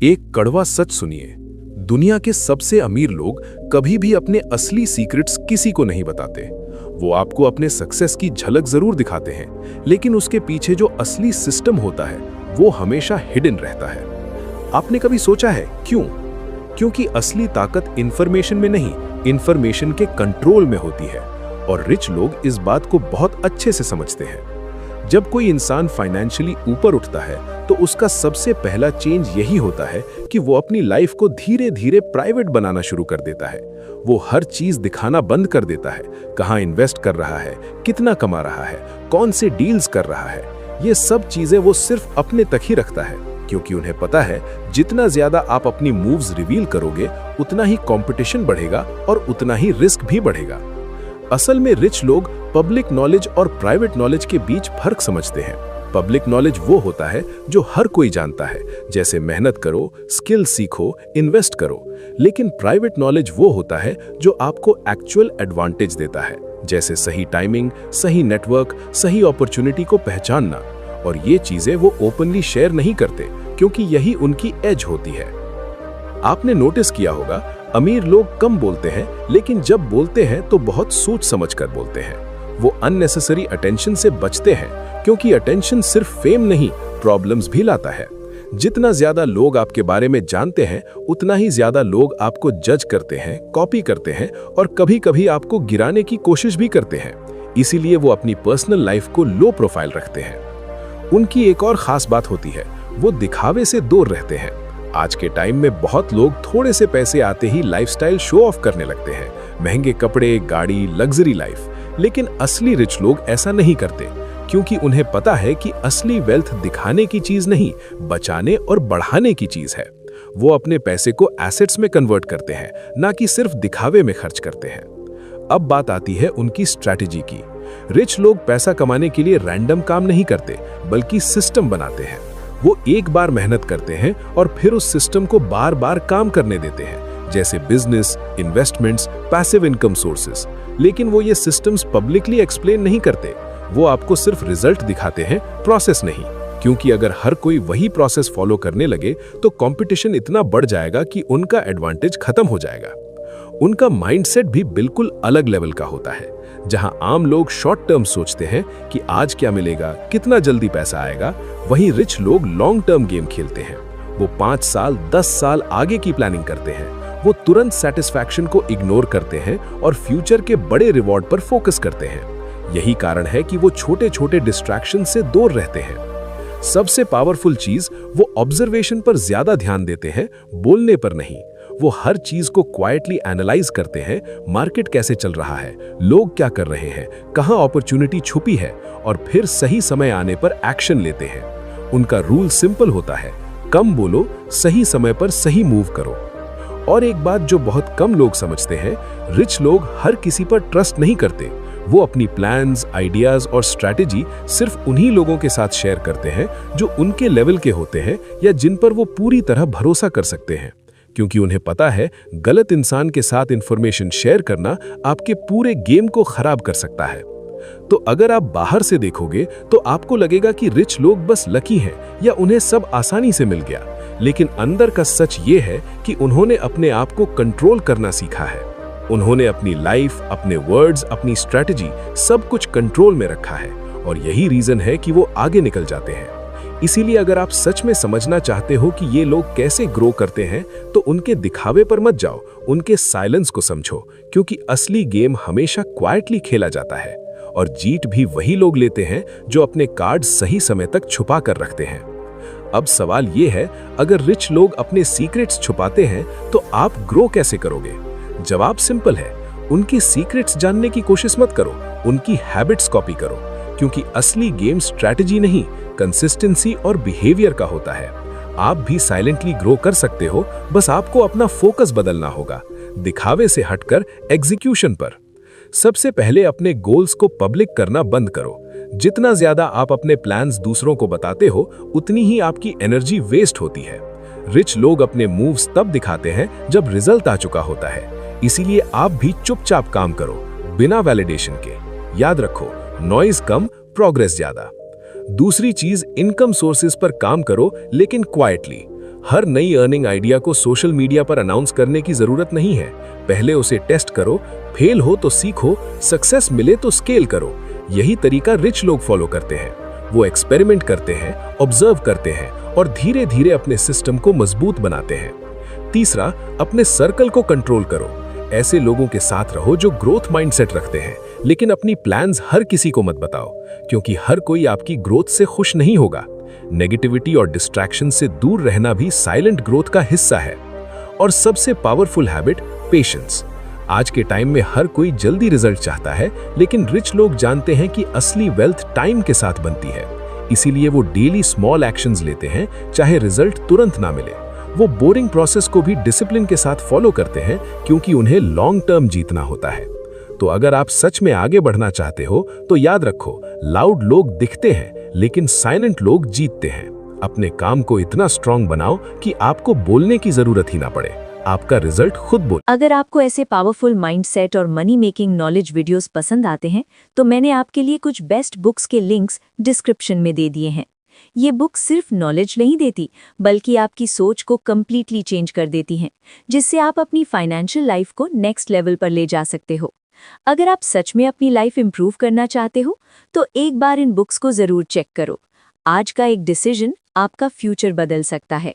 एक कड़वा सच सुनिए, दुनिया के सबसे अमीर लोग कभी भी अपने असली सीक्रेट्स किसी को नहीं बताते। वो आपको अपने सक्सेस की झलक जरूर दिखाते हैं, लेकिन उसके पीछे जो असली सिस्टम होता है वो हमेशा हिडन रहता है। आपने कभी सोचा है क्यों? क्योंकि असली ताकत इंफॉर्मेशन में नहीं, इंफॉर्मेशन के कंट्रोल में होती है, और रिच लोग इस बात को बहुत अच्छे से समझते हैं। जब कोई इंसान फाइनेंशियली ऊपर उठता है तो उसका सबसे पहला चेंज यही होता है कि वो अपनी लाइफ को धीरे धीरे प्राइवेट बनाना शुरू कर देता है। वो हर चीज दिखाना बंद कर देता है, कहाँ इन्वेस्ट कर रहा है, कितना कमा रहा है, कौन से डील्स कर रहा है। ये सब चीजें वो सिर्फ अपने तक ही रखता है, क्योंकि उन्हें पता है जितना ज्यादा आप अपनी मूव्स रिवील करोगे उतना ही कंपटीशन बढ़ेगा और उतना ही रिस्क भी बढ़ेगा। असल में रिच लोग पब्लिक नॉलेज और प्राइवेट नॉलेज के बीच फर्क समझते हैं। पब्लिक नॉलेज वो होता है जो हर कोई जानता है, जैसे मेहनत करो, स्किल सीखो, इन्वेस्ट करो। लेकिन प्राइवेट नॉलेज वो होता है जो आपको एक्चुअल एडवांटेज देता है, जैसे सही टाइमिंग, सही नेटवर्क, सही अपॉर्चुनिटी को पहचानना। और ये चीजें वो ओपनली शेयर नहीं करते, क्योंकि यही उनकी एज होती है। आपने नोटिस किया होगा, अमीर लोग कम बोलते हैं, लेकिन जब बोलते हैं तो बहुत सोच समझ कर बोलते हैं। वो अननेसेसरी अटेंशन से बचते हैं, क्योंकि अटेंशन सिर्फ फेम नहीं, प्रॉब्लम्स भी लाता है। जितना ज्यादा लोग आपके बारे में जानते हैं, उतना ही ज्यादा लोग आपको जज करते हैं, कॉपी करते हैं और कभी कभी आपको गिराने की कोशिश भी करते हैं। इसीलिए वो अपनी पर्सनल लाइफ को लो प्रोफाइल रखते हैं। उनकी एक और खास बात होती है, वो दिखावे से दूर रहते हैं। आज के टाइम में बहुत लोग थोड़े से पैसे आते ही लाइफस्टाइल शो ऑफ करने लगते हैं, महंगे कपड़े, गाड़ी, लग्जरी लाइफ। लेकिन असली रिच लोग ऐसा नहीं करते, क्योंकि उन्हें पता है कि असली वेल्थ दिखाने की चीज नहीं, बचाने और बढ़ाने की चीज है। वो अपने पैसे को एसेट्स में कन्वर्ट करते हैं, ना कि सिर्फ दिखावे में खर्च करते हैं। अब बात आती है उनकी स्ट्रैटेजी की। रिच लोग पैसा कमाने के लिए रैंडम काम नहीं करते, बल्कि सिस्टम बनाते हैं। वो एक बार मेहनत करते हैं और फिर उस सिस्टम को बार बार काम करने देते हैं, जैसे business, investments, passive income sources. लेकिन वो ये सिस्टम्स पब्लिकली एक्सप्लेन नहीं करते। वो आपको सिर्फ रिजल्ट दिखाते हैं, प्रोसेस नहीं। क्योंकि अगर हर कोई वही प्रोसेस फॉलो करने लगे तो कंपटीशन इतना बढ़ जाएगा कि उनका एडवांटेज खत्म हो जाएगा। उनका माइंडसेट भी बिल्कुल अलग लेवल का होता है। जहां आम लोग शॉर्ट टर्म सोचते हैं कि आज क्या मिलेगा, कितना जल्दी पैसा आएगा, वहीं रिच लोग लॉन्ग टर्म गेम खेलते हैं। वो 5 साल, 10 साल आगे की प्लानिंग करते हैं। वो तुरंत सेटिस्फैक्शन को इग्नोर करते हैं और फ्यूचर के बड़े रिवॉर्ड पर फोकस करते हैं। यही कारण है कि वो छोटे छोटे डिस्ट्रैक्शन से दूर रहते हैं। सबसे पावरफुल चीज, वो ऑब्जर्वेशन पर ज्यादा ध्यान देते हैं, बोलने पर नहीं। वो हर चीज को क्वाइटली एनालाइज करते हैं। मार्केट कैसे चल रहा है, लोग क्या कर रहे हैं, कहां अपॉर्चुनिटी छुपी है, और फिर सही समय आने पर एक्शन लेते हैं। उनका रूल सिंपल होता है, कम बोलो, सही समय पर सही मूव करो। और एक बात जो बहुत कम लोग समझते हैं, रिच लोग हर किसी पर ट्रस्ट नहीं करते। वो अपनी प्लान्स, आइडियाज और स्ट्रैटेजी सिर्फ उन्हीं लोगों के साथ शेयर करते हैं जो उनके लेवल के होते हैं या जिन पर वो पूरी तरह भरोसा कर सकते हैं। क्योंकि उन्हें पता है गलत इंसान के साथ इंफॉर्मेशन शेयर करना आपके पूरे गेम को खराब कर सकता है। तो अगर आप बाहर से देखोगे तो आपको लगेगा कि रिच लोग बस लकी हैं या उन्हें सब आसानी से मिल गया। लेकिन अंदर का सच ये है कि उन्होंने अपने आप को कंट्रोल करना सीखा है। उन्होंने अपनी लाइफ, अपने वर्ड्स, अपनी स्ट्रैटेजी, सब कुछ कंट्रोल में रखा है। और यही रीजन है कि वो आगे निकल जाते हैं। इसीलिए अगर आप सच में समझना चाहते हो कि ये लोग कैसे ग्रो करते हैं, तो उनके दिखावे पर मत जाओ, उनके साइलेंस को समझो। क्योंकि असली गेम हमेशा क्वाइटली खेला जाता है, और जीत भी वही लोग लेते हैं जो अपने कार्ड सही समय तक छुपा कर रखते हैं। अब सवाल ये है, अगर रिच लोग अपने सीक्रेट्स छुपाते हैं तो आप ग्रो कैसे करोगे? जवाब सिंपल है, उनकी सीक्रेट्स जानने की कोशिश मत करो, उनकी हैबिट्स कॉपी करो। क्योंकि असली गेम स्ट्रैटेजी नहीं, कंसिस्टेंसी और बिहेवियर का होता है। आप भी साइलेंटली ग्रो कर सकते हो, बस आपको अपना फोकस बदलना होगा, दिखावे से हटकर एग्जीक्यूशन पर। सबसे पहले अपने गोल्स को पब्लिक करना बंद करो। जितना ज्यादा आप अपने प्लान्स दूसरों को बताते हो, उतनी ही आपकी एनर्जी वेस्ट होती है। रिच लोग अपने मूव्स तब दिखाते हैं जब रिजल्ट आ चुका होता है। इसीलिए आप भी चुपचाप काम करो, बिना वैलिडेशन के। याद रखो, नॉइज कम, प्रोग्रेस ज्यादा। दूसरी चीज, इनकम सोर्सेज पर काम करो, लेकिन क्वाइटली। हर नई अर्निंग आइडिया को सोशल मीडिया पर अनाउंस करने की जरूरत नहीं है। पहले उसे टेस्ट करो, फेल हो तो सीखो, सक्सेस मिले तो स्केल करो। यही तरीका रिच लोग फॉलो करते हैं। वो एक्सपेरिमेंट करते हैं, ऑब्जर्व करते हैं और धीरे धीरे अपने सिस्टम को मजबूत बनाते हैं। तीसरा, अपने सर्कल को कंट्रोल करो। ऐसे लोगों के साथ रहो जो ग्रोथ माइंडसेट रखते हैं, लेकिन अपनी प्लान्स हर किसी को मत बताओ, क्योंकि हर कोई आपकी ग्रोथ से खुश नहीं होगा। नेगेटिविटी और डिस्ट्रैक्शन से दूर रहना भी साइलेंट ग्रोथ का हिस्सा है। और सबसे पावरफुल हैबिट, पेशेंस। आज के टाइम में हर कोई जल्दी रिजल्ट चाहता है, लेकिन रिच लोग जानते हैं कि असली वेल्थ टाइम के साथ बनती है। इसीलिए वो डेली स्मॉल एक्शंस लेते हैं, चाहे रिजल्ट तुरंत ना मिले। वो बोरिंग प्रोसेस को भी डिसिप्लिन के साथ फॉलो करते हैं, क्योंकि उन्हें लॉन्ग टर्म जीतना होता है। तो अगर आप सच में आगे बढ़ना चाहते हो तो याद रखो, लाउड लोग दिखते हैं लेकिन साइलेंट लोग जीतते हैं। अपने काम को इतना स्ट्रांग बनाओ कि आपको बोलने की जरूरत ही ना पड़े, आपका रिजल्ट खुद बोले। अगर आपको ऐसे पावरफुल माइंडसेट और मनी मेकिंग नॉलेज वीडियोस पसंद आते हैं तो मैंने आपके लिए कुछ बेस्ट बुक्स के लिंक्स डिस्क्रिप्शन में दे दिए हैं। ये बुक सिर्फ नॉलेज नहीं देती, बल्कि आपकी सोच को कम्प्लीटली चेंज कर देती हैं, जिससे आप अपनी फाइनेंशियल लाइफ को नेक्स्ट लेवल पर ले जा सकते हो। अगर आप सच में अपनी लाइफ इंप्रूव करना चाहते हो तो एक बार इन बुक्स को जरूर चेक करो। आज का एक डिसीजन आपका फ्यूचर बदल सकता है।